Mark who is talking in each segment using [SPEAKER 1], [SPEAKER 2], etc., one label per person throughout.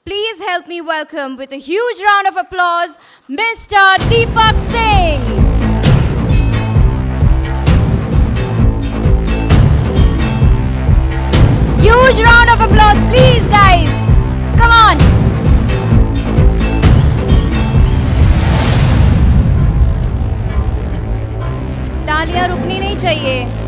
[SPEAKER 1] Please help me welcome with a huge round of applause, Mr. Deepak Singh. Huge round of applause, please, guys. Come on. तालियां रुकनी नहीं चाहिए.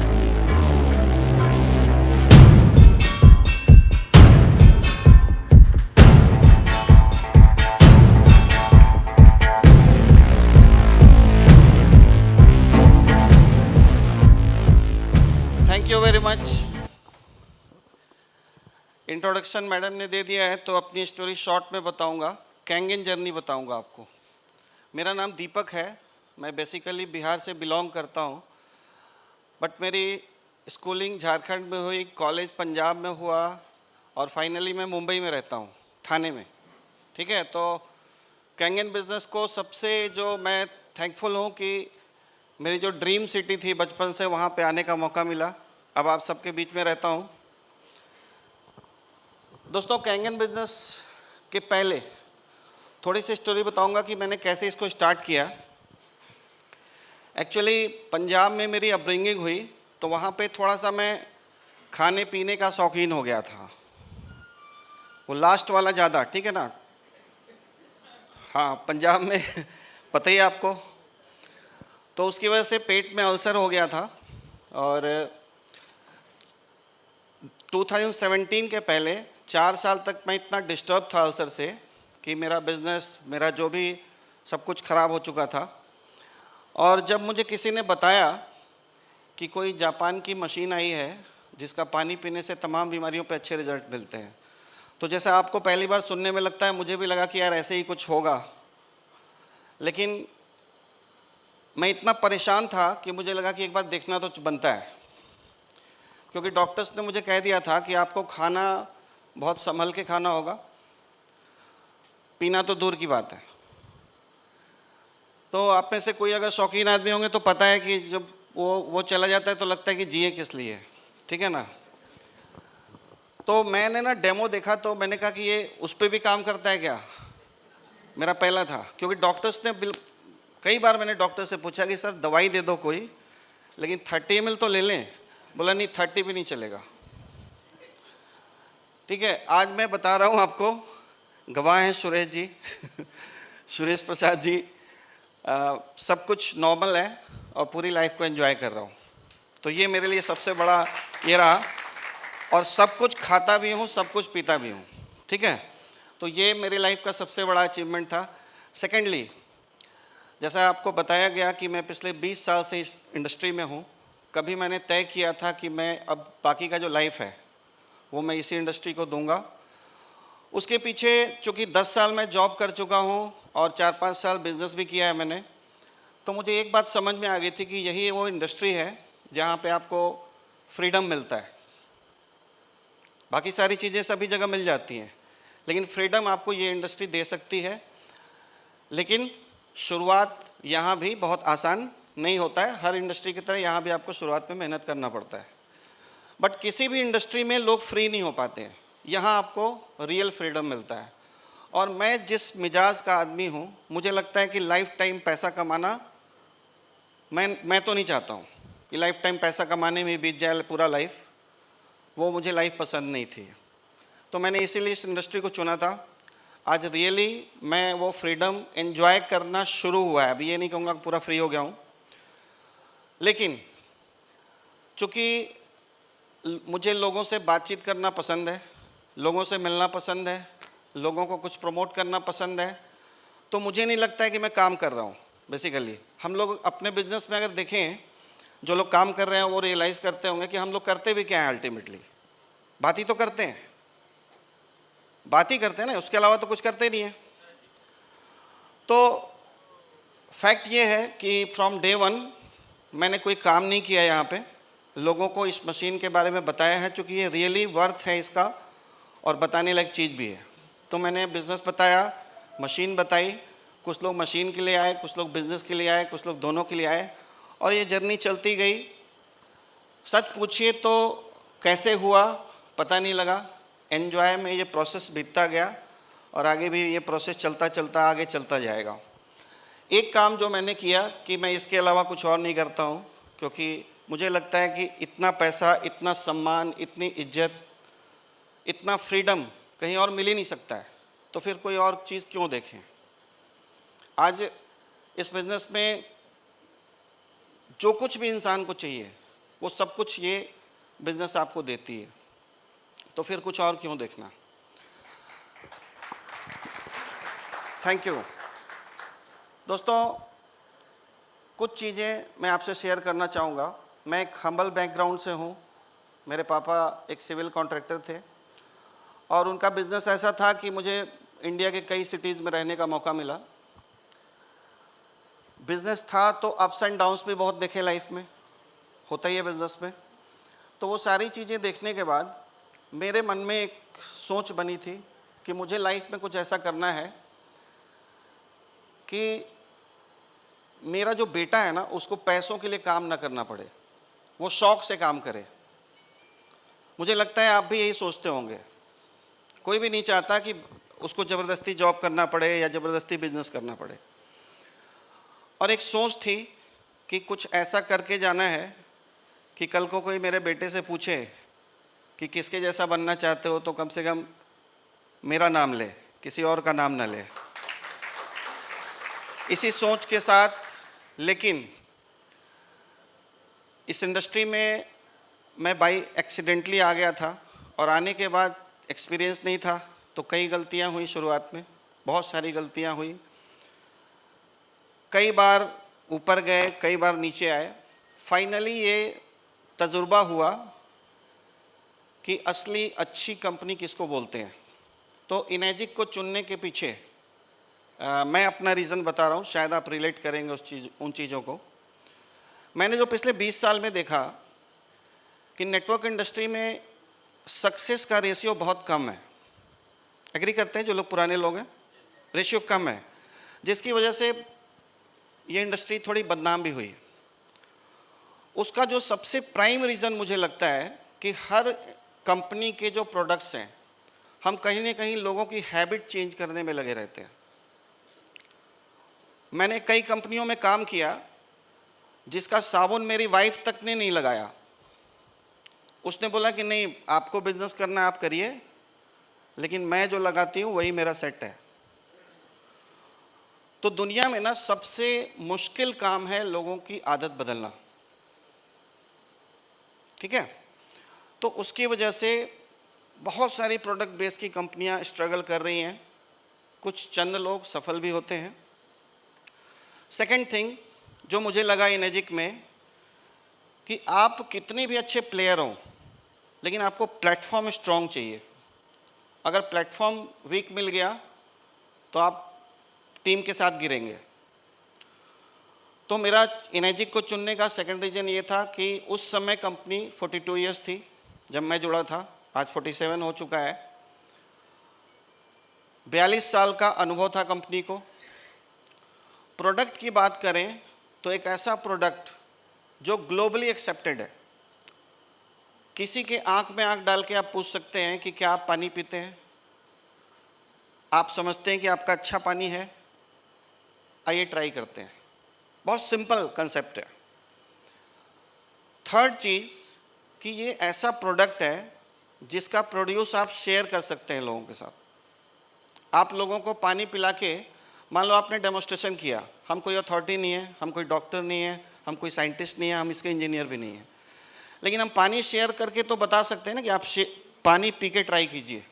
[SPEAKER 2] Thank you very much. Introduction madam ने दे दिया है तो अपनी story short में बताऊंगा. कैंगन जर्नी बताऊंगा आपको. मेरा नाम दीपक है. मैं बेसिकली बिहार से बिलोंग करता हूं, बट मेरी स्कूलिंग झारखंड में हुई, कॉलेज पंजाब में हुआ और फाइनली मैं मुंबई में रहता हूं, थाने में. ठीक है, तो कैंगन बिजनेस को सबसे जो मैं थैंकफुल हूं कि मेरी जो ड्रीम सिटी थी बचपन से, वहाँ पे आने का मौका मिला. अब आप सबके बीच में रहता हूँ. दोस्तों, कैंगन बिजनेस के पहले थोड़ी सी स्टोरी बताऊंगा कि मैंने कैसे इसको स्टार्ट किया. एक्चुअली पंजाब में मेरी अपब्रिंगिंग हुई, तो वहाँ पे थोड़ा सा मैं खाने पीने का शौकीन हो गया था. वो लास्ट वाला ज़्यादा, ठीक है ना. हाँ, पंजाब में पता ही है आपको. तो उसकी वजह से पेट में अल्सर हो गया था. और 2017 के पहले 4 साल तक मैं इतना डिस्टर्ब था अल्सर से कि मेरा बिजनेस, मेरा जो भी सब कुछ ख़राब हो चुका था. और जब मुझे किसी ने बताया कि कोई जापान की मशीन आई है जिसका पानी पीने से तमाम बीमारियों पे अच्छे रिजल्ट मिलते हैं, तो जैसा आपको पहली बार सुनने में लगता है, मुझे भी लगा कि यार ऐसे ही कुछ होगा. लेकिन मैं इतना परेशान था कि मुझे लगा कि एक बार देखना तो बनता है, क्योंकि डॉक्टर्स ने मुझे कह दिया था कि आपको खाना बहुत संभल के खाना होगा, पीना तो दूर की बात है. तो आप में से कोई अगर शौकीन आदमी होंगे तो पता है कि जब वो चला जाता है तो लगता है कि जिए किस लिए, ठीक है ना. तो मैंने ना डेमो देखा तो मैंने कहा कि ये उस पर भी काम करता है क्या. मेरा पहला था, क्योंकि डॉक्टर्स ने कई बार मैंने डॉक्टर से पूछा कि सर दवाई दे दो कोई, लेकिन 30 ml तो ले लें. बोला नहीं, 30 भी नहीं चलेगा. ठीक है, आज मैं बता रहा हूँ आपको. गवाह हैं सुरेश जी सुरेश प्रसाद जी. सब कुछ नॉर्मल है और पूरी लाइफ को एंजॉय कर रहा हूँ. तो ये मेरे लिए सबसे बड़ा ये रहा. और सब कुछ खाता भी हूँ, सब कुछ पीता भी हूँ. ठीक है, तो ये मेरी लाइफ का सबसे बड़ा अचीवमेंट था. सेकेंडली, जैसा आपको बताया गया कि मैं पिछले 20 साल से इस इंडस्ट्री में हूँ. कभी मैंने तय किया था कि मैं अब बाकी का जो लाइफ है वो मैं इसी इंडस्ट्री को दूंगा. उसके पीछे चूँकि 10 साल मैं जॉब कर चुका हूँ और 4-5 साल बिजनेस भी किया है मैंने, तो मुझे एक बात समझ में आ गई थी कि यही वो इंडस्ट्री है जहाँ पे आपको फ्रीडम मिलता है. बाकी सारी चीज़ें सभी जगह मिल जाती हैं, लेकिन फ्रीडम आपको ये इंडस्ट्री दे सकती है. लेकिन शुरुआत यहाँ भी बहुत आसान नहीं होता है. हर इंडस्ट्री की तरह यहाँ भी आपको शुरुआत में मेहनत करना पड़ता है. बट किसी भी इंडस्ट्री में लोग फ्री नहीं हो पाते हैं. यहाँ आपको रियल फ्रीडम मिलता है. और मैं जिस मिजाज का आदमी हूँ, मुझे लगता है कि लाइफ टाइम पैसा कमाना, मैं तो नहीं चाहता हूँ कि लाइफ टाइम पैसा कमाने में बीत जाए पूरा लाइफ. वो मुझे लाइफ पसंद नहीं थी. तो मैंने इसीलिए इस इंडस्ट्री को चुना था. आज रियली मैं वो फ्रीडम एंजॉय करना शुरू हुआ है. अभी ये नहीं कहूँगा पूरा फ्री हो गया हूँ, लेकिन चूँकि मुझे लोगों से बातचीत करना पसंद है, लोगों से मिलना पसंद है, लोगों को कुछ प्रमोट करना पसंद है, तो मुझे नहीं लगता है कि मैं काम कर रहा हूँ. बेसिकली हम लोग अपने बिजनेस में अगर देखें, जो लोग काम कर रहे हैं वो रियलाइज़ करते होंगे कि हम लोग करते भी क्या है. अल्टीमेटली बात ही तो करते हैं, बात ही करते हैं ना, उसके अलावा तो कुछ करते नहीं हैं. तो फैक्ट ये है कि फ्रॉम डे वन मैंने कोई काम नहीं किया यहाँ पे. लोगों को इस मशीन के बारे में बताया है, चूँकि ये रियली वर्थ है इसका और बताने लायक चीज़ भी है. तो मैंने बिज़नेस बताया, मशीन बताई. कुछ लोग मशीन के लिए आए, कुछ लोग बिज़नेस के लिए आए, कुछ लोग दोनों के लिए आए, और ये जर्नी चलती गई. सच पूछिए तो कैसे हुआ पता नहीं लगा. एन्जॉय में ये प्रोसेस बीतता गया और आगे भी ये प्रोसेस चलता चलता आगे चलता जाएगा। एक काम जो मैंने किया कि मैं इसके अलावा कुछ और नहीं करता हूँ, क्योंकि मुझे लगता है कि इतना पैसा, इतना सम्मान, इतनी इज्जत, इतना फ्रीडम कहीं और मिल ही नहीं सकता है, तो फिर कोई और चीज़ क्यों देखें। आज इस बिज़नेस में जो कुछ भी इंसान को चाहिए वो सब कुछ ये बिज़नेस आपको देती है, तो फिर कुछ और क्यों देखना। थैंक यू दोस्तों। कुछ चीज़ें मैं आपसे शेयर करना चाहूँगा। मैं एक हम्बल बैकग्राउंड से हूँ। मेरे पापा एक सिविल कॉन्ट्रैक्टर थे और उनका बिज़नेस ऐसा था कि मुझे इंडिया के कई सिटीज़ में रहने का मौका मिला। बिज़नेस था तो अप्स एंड डाउन्स भी बहुत देखे लाइफ में, होता ही है बिज़नेस में। तो वो सारी चीज़ें देखने के बाद मेरे मन में एक सोच बनी थी कि मुझे लाइफ में कुछ ऐसा करना है कि मेरा जो बेटा है ना, उसको पैसों के लिए काम ना करना पड़े, वो शौक़ से काम करे। मुझे लगता है आप भी यही सोचते होंगे। कोई भी नहीं चाहता कि उसको ज़बरदस्ती जॉब करना पड़े या ज़बरदस्ती बिजनेस करना पड़े। और एक सोच थी कि कुछ ऐसा करके जाना है कि कल को कोई मेरे बेटे से पूछे कि किसके जैसा बनना चाहते हो, तो कम से कम मेरा नाम ले, किसी और का नाम ना ले। इसी सोच के साथ, लेकिन इस इंडस्ट्री में मैं बाई एक्सीडेंटली आ गया था और आने के बाद एक्सपीरियंस नहीं था, तो कई गलतियां हुई शुरुआत में, बहुत सारी गलतियां हुई। कई बार ऊपर गए, कई बार नीचे आए। फाइनली ये तजुर्बा हुआ कि असली अच्छी कंपनी किसको बोलते हैं। तो इनेजिक को चुनने के पीछे मैं अपना रीज़न बता रहा हूँ, शायद आप रिलेट करेंगे उन चीज़ों को। मैंने जो पिछले 20 साल में देखा कि नेटवर्क इंडस्ट्री में सक्सेस का रेशियो बहुत कम है। एग्री करते हैं जो लोग पुराने लोग हैं? रेशियो कम है, जिसकी वजह से ये इंडस्ट्री थोड़ी बदनाम भी हुई। उसका जो सबसे प्राइम रीज़न मुझे लगता है कि हर कंपनी के जो प्रोडक्ट्स हैं, हम कहीं ना कहीं लोगों की हैबिट चेंज करने में लगे रहते हैं। मैंने कई कंपनियों में काम किया जिसका साबुन मेरी वाइफ तक ने नहीं लगाया। उसने बोला कि नहीं, आपको बिजनेस करना आप करिए, लेकिन मैं जो लगाती हूँ वही मेरा सेट है। तो दुनिया में ना सबसे मुश्किल काम है लोगों की आदत बदलना, ठीक है। तो उसकी वजह से बहुत सारी प्रोडक्ट बेस की कंपनियां स्ट्रगल कर रही हैं, कुछ चंद लोग सफल भी होते हैं। सेकंड थिंग जो मुझे लगा इनेजिक में, कि आप कितने भी अच्छे प्लेयर हों, लेकिन आपको प्लेटफॉर्म स्ट्रॉन्ग चाहिए। अगर प्लेटफॉर्म वीक मिल गया तो आप टीम के साथ गिरेंगे। तो मेरा इनेजिक को चुनने का सेकंड रीज़न ये था कि उस समय कंपनी 42 ईयर्स थी जब मैं जुड़ा था, आज 47 हो चुका है। 42 साल का अनुभव था कंपनी को। प्रोडक्ट की बात करें तो एक ऐसा प्रोडक्ट जो ग्लोबली एक्सेप्टेड है। किसी के आंख में आंख डाल के आप पूछ सकते हैं कि क्या आप पानी पीते हैं? आप समझते हैं कि आपका अच्छा पानी है? आइए ट्राई करते हैं। बहुत सिंपल कंसेप्ट है। थर्ड चीज़ कि ये ऐसा प्रोडक्ट है जिसका प्रोड्यूस आप शेयर कर सकते हैं लोगों के साथ। आप लोगों को पानी पिला के, मान लो आपने डेमोस्ट्रेशन किया, हम कोई अथॉरिटी नहीं है, हम कोई डॉक्टर नहीं है, हम कोई साइंटिस्ट नहीं है, हम इसके इंजीनियर भी नहीं है, लेकिन हम पानी शेयर करके तो बता सकते हैं ना कि आप पानी पी के ट्राई कीजिए।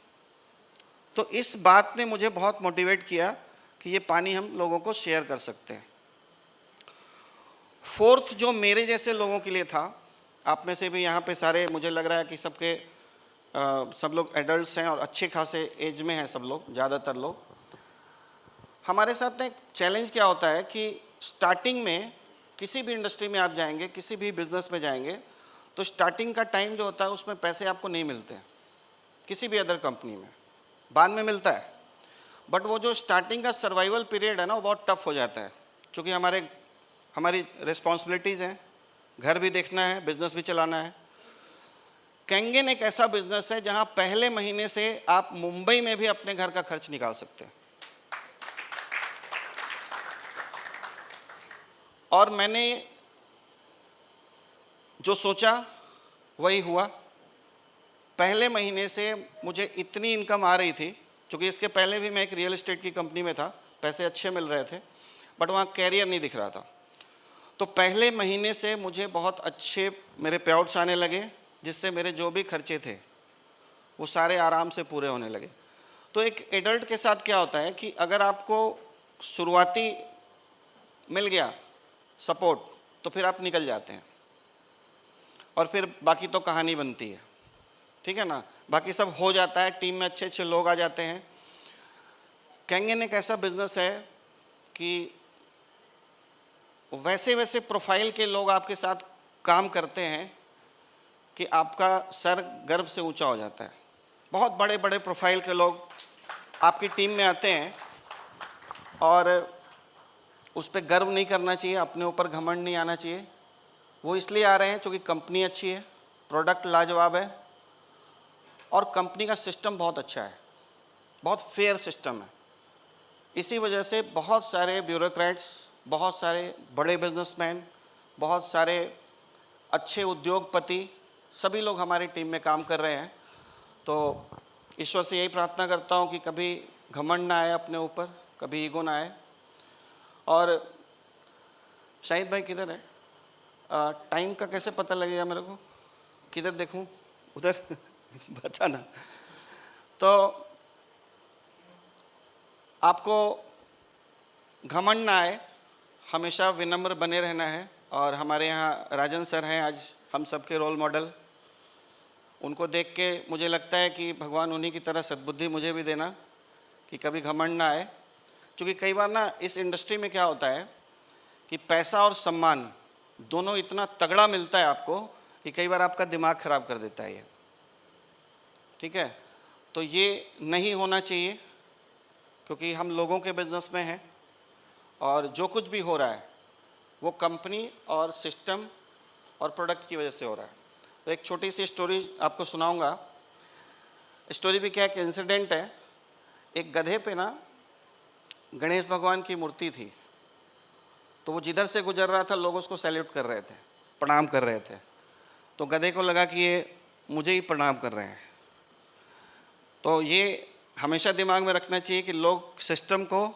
[SPEAKER 2] तो इस बात ने मुझे बहुत मोटिवेट किया कि ये पानी हम लोगों को शेयर कर सकते हैं। फोर्थ जो मेरे जैसे लोगों के लिए था, आप में से भी यहाँ पे सारे, मुझे लग रहा है कि सब लोग एडल्ट्स हैं और अच्छे खासे एज में हैं सब लोग, ज़्यादातर लोग। हमारे साथ एक चैलेंज क्या होता है कि स्टार्टिंग में किसी भी इंडस्ट्री में आप जाएंगे, किसी भी बिजनेस में जाएंगे, तो स्टार्टिंग का टाइम जो होता है उसमें पैसे आपको नहीं मिलते हैं किसी भी अदर कंपनी में, बाद में मिलता है। बट वो जो स्टार्टिंग का सर्वाइवल पीरियड है ना, वो बहुत टफ हो जाता है, क्योंकि हमारी रिस्पॉन्सिबिलिटीज़ हैं, घर भी देखना है, बिजनेस भी चलाना है। कैंगन एक ऐसा बिजनेस है जहां पहले महीने से आप मुंबई में भी अपने घर का खर्च निकाल सकते हैं। और मैंने जो सोचा वही हुआ। पहले महीने से मुझे इतनी इनकम आ रही थी, क्योंकि इसके पहले भी मैं एक रियल एस्टेट की कंपनी में था, पैसे अच्छे मिल रहे थे, बट वहाँ कैरियर नहीं दिख रहा था। तो पहले महीने से मुझे बहुत अच्छे मेरे पे आउट्स आने लगे, जिससे मेरे जो भी खर्चे थे वो सारे आराम से पूरे होने लगे। तो एक एडल्ट के साथ क्या होता है कि अगर आपको शुरुआती मिल गया सपोर्ट तो फिर आप निकल जाते हैं, और फिर बाकी तो कहानी बनती है, ठीक है ना। बाकी सब हो जाता है, टीम में अच्छे अच्छे लोग आ जाते हैं। कैंगन एक ऐसा बिजनेस है कि वैसे वैसे प्रोफाइल के लोग आपके साथ काम करते हैं कि आपका सर गर्व से ऊंचा हो जाता है। बहुत बड़े बड़े प्रोफाइल के लोग आपकी टीम में आते हैं, और उस पर गर्व नहीं करना चाहिए, अपने ऊपर घमंड नहीं आना चाहिए। वो इसलिए आ रहे हैं क्योंकि कंपनी अच्छी है, प्रोडक्ट लाजवाब है, और कंपनी का सिस्टम बहुत अच्छा है, बहुत फेयर सिस्टम है। इसी वजह से बहुत सारे ब्यूरोक्रेट्स, बहुत सारे बड़े बिजनेसमैन, बहुत सारे अच्छे उद्योगपति, सभी लोग हमारी टीम में काम कर रहे हैं। तो ईश्वर से यही प्रार्थना करता हूँ कि कभी घमंड ना आए अपने ऊपर, कभी ईगो ना आए। और शाहिद भाई किधर है? टाइम का कैसे पता लगेगा मेरे को? किधर देखूं? उधर बता ना। तो आपको घमंड ना आए, हमेशा विनम्र बने रहना है। और हमारे यहाँ राजन सर हैं आज हम सबके रोल मॉडल। उनको देख के मुझे लगता है कि भगवान उन्हीं की तरह सद्बुद्धि मुझे भी देना कि कभी घमंड ना आए। क्योंकि कई बार ना इस इंडस्ट्री में क्या होता है कि पैसा और सम्मान दोनों इतना तगड़ा मिलता है आपको कि कई बार आपका दिमाग ख़राब कर देता है ये, ठीक है। तो ये नहीं होना चाहिए, क्योंकि हम लोगों के बिजनेस में हैं, और जो कुछ भी हो रहा है वो कंपनी और सिस्टम और प्रोडक्ट की वजह से हो रहा है। तो एक छोटी सी स्टोरी आपको सुनाऊंगा। स्टोरी भी क्या है कि इंसिडेंट है। एक गधे पे ना गणेश भगवान की मूर्ति थी, तो वो जिधर से गुजर रहा था लोग उसको सैल्यूट कर रहे थे, प्रणाम कर रहे थे। तो गधे को लगा कि ये मुझे ही प्रणाम कर रहे हैं। तो ये हमेशा दिमाग में रखना चाहिए कि लोग सिस्टम को,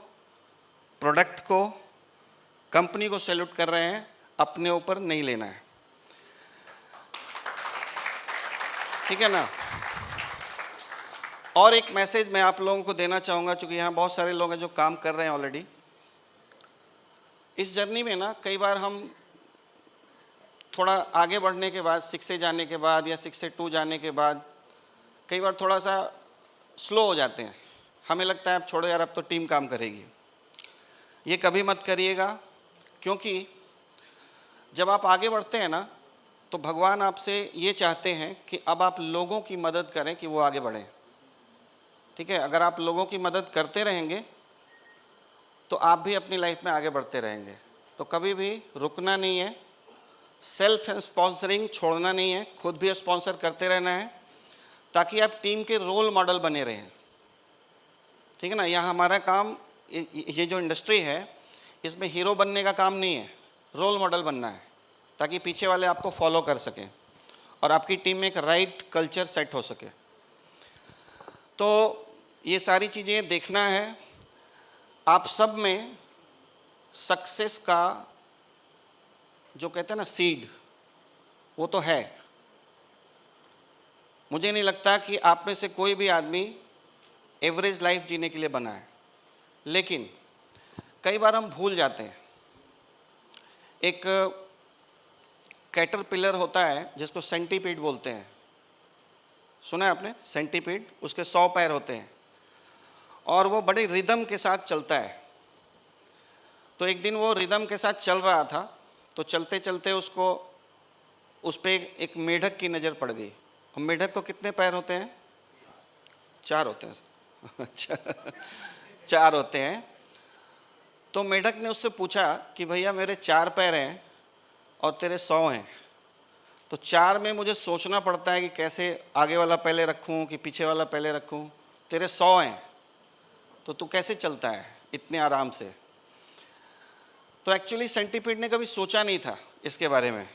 [SPEAKER 2] प्रोडक्ट को, कंपनी को सैल्यूट कर रहे हैं, अपने ऊपर नहीं लेना है, ठीक है ना। और एक मैसेज मैं आप लोगों को देना चाहूँगा, क्योंकि यहाँ बहुत सारे लोग हैं जो काम कर रहे हैं ऑलरेडी। इस जर्नी में ना कई बार हम थोड़ा आगे बढ़ने के बाद, 6 से जाने के बाद या 6 से 2 जाने के बाद कई बार थोड़ा सा स्लो हो जाते हैं। हमें लगता है अब छोड़ो यार, अब तो टीम काम करेगी। ये कभी मत करिएगा, क्योंकि जब आप आगे बढ़ते हैं ना तो भगवान आपसे ये चाहते हैं कि अब आप लोगों की मदद करें कि वो आगे बढ़ें, ठीक है। अगर आप लोगों की मदद करते रहेंगे तो आप भी अपनी लाइफ में आगे बढ़ते रहेंगे। तो कभी भी रुकना नहीं है, सेल्फ स्पॉन्सरिंग छोड़ना नहीं है, खुद भी स्पॉन्सर करते रहना है, ताकि आप टीम के रोल मॉडल बने रहें, ठीक है ना। यहाँ हमारा काम, ये जो इंडस्ट्री है इसमें हीरो बनने का काम नहीं है, रोल मॉडल बनना है, ताकि पीछे वाले आपको फॉलो कर सकें और आपकी टीम में एक राइट कल्चर सेट हो सके। तो ये सारी चीज़ें देखना है। आप सब में सक्सेस का जो कहते हैं ना सीड, वो तो है। मुझे नहीं लगता कि आप में से कोई भी आदमी एवरेज लाइफ जीने के लिए बना है, लेकिन कई बार हम भूल जाते हैं। एक कैटरपिलर होता है जिसको सेंटीपीड बोलते हैं, सुना है आपने? सेंटीपीड, उसके 100 पैर होते हैं और वो बड़े रिदम के साथ चलता है। तो एक दिन वो रिदम के साथ चल रहा था, तो चलते चलते उसको उस पर एक मेढक की नज़र पड़ गई। और मेढक को कितने पैर होते हैं? 4 होते हैं। अच्छा 4 होते हैं। तो मेढक ने उससे पूछा कि भैया मेरे 4 पैर हैं और तेरे 100 हैं, तो 4 में मुझे सोचना पड़ता है कि कैसे आगे वाला पहले रखूं कि पीछे वाला पहले रखूं। तेरे 100 हैं तो तू कैसे चलता है इतने आराम से। तो एक्चुअली सेंटीपीड ने कभी सोचा नहीं था इसके बारे में।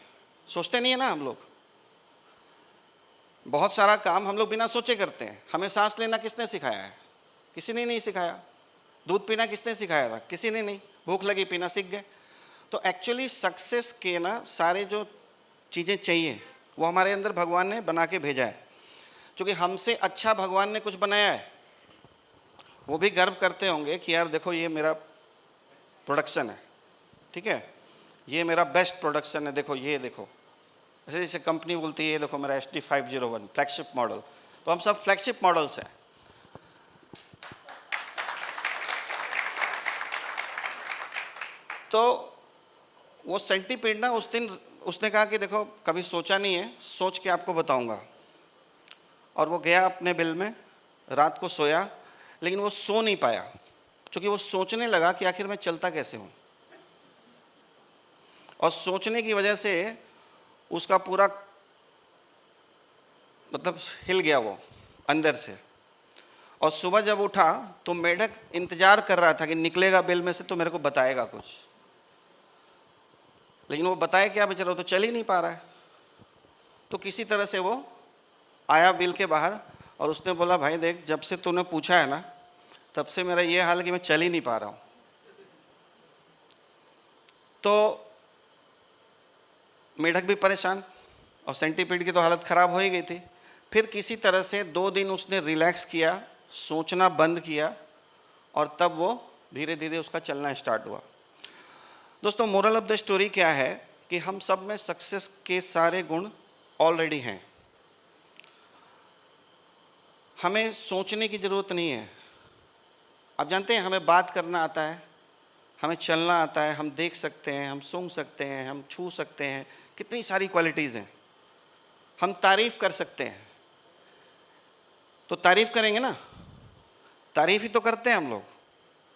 [SPEAKER 2] सोचते नहीं है ना हम लोग, बहुत सारा काम हम लोग बिना सोचे करते हैं। हमें सांस लेना किसने सिखाया है? किसी ने नहीं सिखाया। दूध पीना किसने सिखाया था? किसी ने नहीं। भूख लगी पीना सीख गए। तो एक्चुअली सक्सेस के ना सारे जो चीज़ें चाहिए वो हमारे अंदर भगवान ने बना के भेजा है। क्योंकि हमसे अच्छा भगवान ने कुछ बनाया है। वो भी गर्व करते होंगे कि यार देखो ये मेरा प्रोडक्शन है, ठीक है, ये मेरा बेस्ट प्रोडक्शन है, देखो ये देखो। ऐसे जैसे कंपनी बोलती है ये देखो मेरा HD501 फ्लैगशिप मॉडल। तो हम सब फ्लैगशिप मॉडल्स हैं। तो वो सेंटीपीड ना उस दिन उसने कहा कि देखो कभी सोचा नहीं है, सोच के आपको बताऊंगा। और वो गया अपने बिल में, रात को सोया, लेकिन वो सो नहीं पाया क्योंकि वो सोचने लगा कि आखिर मैं चलता कैसे हूँ। और सोचने की वजह से उसका पूरा मतलब हिल गया वो अंदर से। और सुबह जब उठा तो मेढक इंतजार कर रहा था कि निकलेगा बिल में से तो मेरे को बताएगा कुछ, लेकिन वो बताए क्या बेचारा, तो चल ही नहीं पा रहा है। तो किसी तरह से वो आया बिल के बाहर और उसने बोला भाई देख, जब से तूने पूछा है ना तब से मेरा ये हाल है कि मैं चल ही नहीं पा रहा हूँ। तो मेढक भी परेशान और सेंटीपीड की तो हालत ख़राब हो ही गई थी। फिर किसी तरह से 2 दिन उसने रिलैक्स किया, सोचना बंद किया और तब वो धीरे धीरे उसका चलना स्टार्ट हुआ। दोस्तों, मोरल ऑफ द स्टोरी क्या है कि हम सब में सक्सेस के सारे गुण ऑलरेडी हैं। हमें सोचने की ज़रूरत नहीं है। आप जानते हैं हमें बात करना आता है, हमें चलना आता है, हम देख सकते हैं, हम सूंघ सकते हैं, हम छू सकते हैं, कितनी सारी क्वालिटीज़ हैं। हम तारीफ़ कर सकते हैं, तो तारीफ़ करेंगे ना, तारीफ़ ही तो करते हैं हम लोग।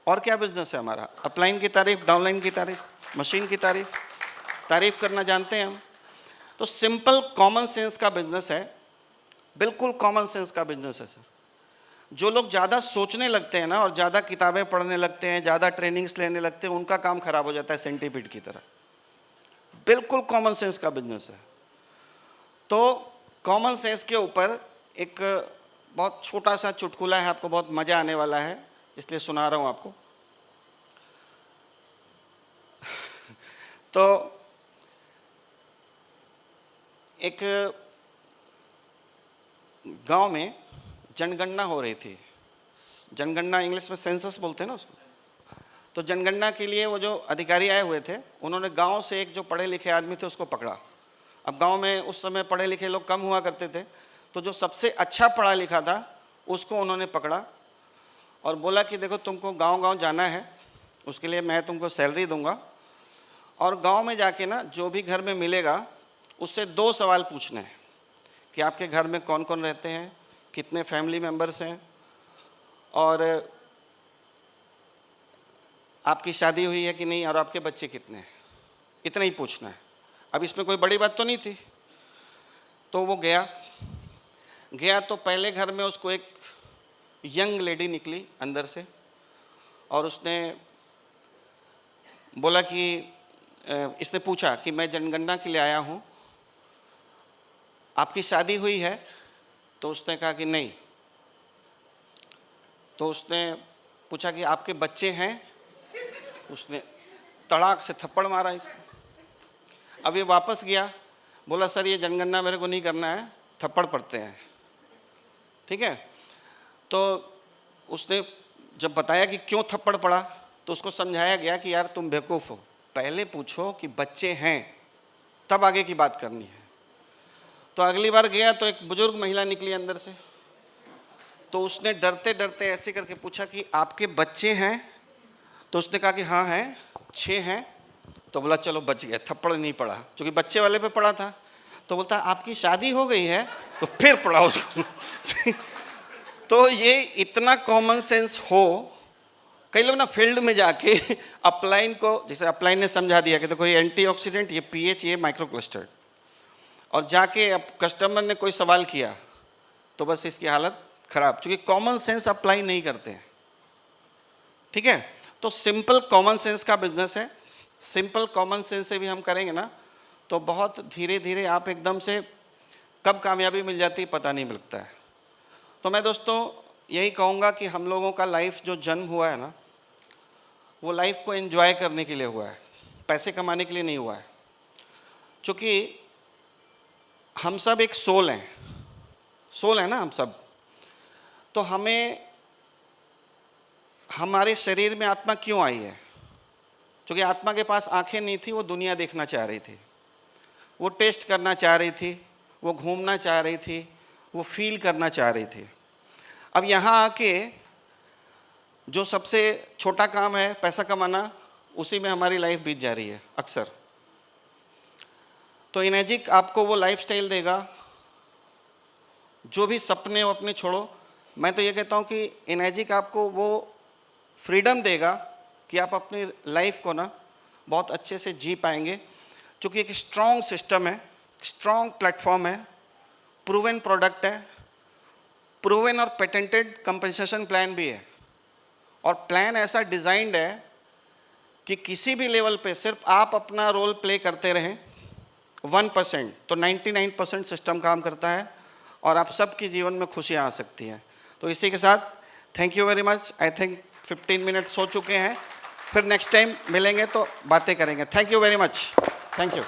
[SPEAKER 2] और क्या बिजनेस है हमारा? अपलाइन की तारीफ़, डाउनलाइन की तारीफ़, मशीन की तारीफ़, तारीफ़ करना जानते हैं हम। तो सिंपल कॉमन सेंस का बिजनेस है, बिल्कुल कॉमन सेंस का बिजनेस है सर। जो लोग ज़्यादा सोचने लगते हैं ना और ज़्यादा किताबें पढ़ने लगते हैं, ज़्यादा ट्रेनिंग्स लेने लगते हैं, उनका काम खराब हो जाता है सेंटीपीड की तरह। बिल्कुल कॉमन सेंस का बिजनेस है। तो कॉमन सेंस के ऊपर एक बहुत छोटा सा चुटकुला है, आपको बहुत मज़ा आने वाला है, इसलिए सुना रहा हूँ आपको। तो एक गांव में जनगणना हो रही थी। जनगणना इंग्लिश में सेंसस बोलते हैं ना उसको। तो जनगणना के लिए वो जो अधिकारी आए हुए थे, उन्होंने गांव से एक जो पढ़े लिखे आदमी थे उसको पकड़ा। अब गांव में उस समय पढ़े लिखे लोग कम हुआ करते थे, तो जो सबसे अच्छा पढ़ा लिखा था उसको उन्होंने पकड़ा और बोला कि देखो तुमको गांव-गांव जाना है, उसके लिए मैं तुमको सैलरी दूंगा, और गांव में जाके ना जो भी घर में मिलेगा उससे 2 सवाल पूछने हैं कि आपके घर में कौन कौन रहते हैं, कितने फैमिली मेम्बर्स हैं, और आपकी शादी हुई है कि नहीं, और आपके बच्चे कितने हैं। इतना ही पूछना है। अब इसमें कोई बड़ी बात तो नहीं थी। तो वो गया तो पहले घर में उसको एक यंग लेडी निकली अंदर से और उसने बोला कि इसने पूछा कि मैं जनगणना के लिए आया हूँ, आपकी शादी हुई है? तो उसने कहा कि नहीं। तो उसने पूछा कि आपके बच्चे हैं? उसने तड़ाक से थप्पड़ मारा इसको। अब ये वापस गया, बोला सर ये जनगणना मेरे को नहीं करना है, थप्पड़ पड़ते हैं, ठीक है। तो उसने जब बताया कि क्यों थप्पड़ पड़ा तो उसको समझाया गया कि यार तुम बेवकूफ़ हो, पहले पूछो कि बच्चे हैं तब आगे की बात करनी है। तो अगली बार गया तो एक बुजुर्ग महिला निकली अंदर से, तो उसने डरते डरते ऐसे करके पूछा कि आपके बच्चे हैं? तो उसने कहा कि हाँ हैं, 6 हैं। तो बोला चलो बच गया, थप्पड़ नहीं पड़ा, क्योंकि बच्चे वाले पे पड़ा था। तो बोलता आपकी शादी हो गई है? तो फिर पड़ा उसको। तो ये इतना कॉमन सेंस हो, कई लोग ना फील्ड में जाके अपलाइन को, जैसे अपलाइन ने समझा दिया कि देखो ये एंटीऑक्सीडेंट, ये पीएच, ये माइक्रोक्लस्टर, और जाके अब कस्टमर ने कोई सवाल किया तो बस इसकी हालत खराब, क्योंकि कॉमन सेंस अप्लाई नहीं करते हैं। ठीक है, तो सिंपल कॉमन सेंस का बिजनेस है। सिंपल कॉमन सेंस से भी हम करेंगे ना तो बहुत धीरे धीरे आप एकदम से कब कामयाबी मिल जाती है पता नहीं लगता है। तो मैं दोस्तों यही कहूँगा कि हम लोगों का लाइफ जो जन्म हुआ है ना, वो लाइफ को एंजॉय करने के लिए हुआ है, पैसे कमाने के लिए नहीं हुआ है। क्योंकि हम सब एक सोल हैं, सोल है ना हम सब, तो हमें हमारे शरीर में आत्मा क्यों आई है? क्योंकि आत्मा के पास आंखें नहीं थी, वो दुनिया देखना चाह रही थी, वो टेस्ट करना चाह रही थी, वो घूमना चाह रही थी, वो फील करना चाह रही थी। अब यहाँ आके जो सबसे छोटा काम है पैसा कमाना, उसी में हमारी लाइफ बीत जा रही है अक्सर। तो इनर्जिक आपको वो लाइफस्टाइल देगा, जो भी सपने हो अपने छोड़ो। मैं तो ये कहता हूँ कि इनर्जिक आपको वो फ्रीडम देगा कि आप अपनी लाइफ को ना बहुत अच्छे से जी पाएंगे, क्योंकि एक स्ट्रॉन्ग सिस्टम है, स्ट्रॉन्ग प्लेटफॉर्म है, प्रूवन प्रोडक्ट है, प्रूवन और पेटेंटेड कंपनसेशन प्लान भी है। और प्लान ऐसा डिज़ाइंड है कि किसी भी लेवल पे सिर्फ आप अपना रोल प्ले करते रहें 1%, तो 99% सिस्टम काम करता है और आप सबके जीवन में खुशियाँ आ सकती हैं। तो इसी के साथ thank you very much. I think 15 minutes हो चुके हैं, फिर नेक्स्ट टाइम मिलेंगे तो बातें करेंगे। Thank you very much, thank you.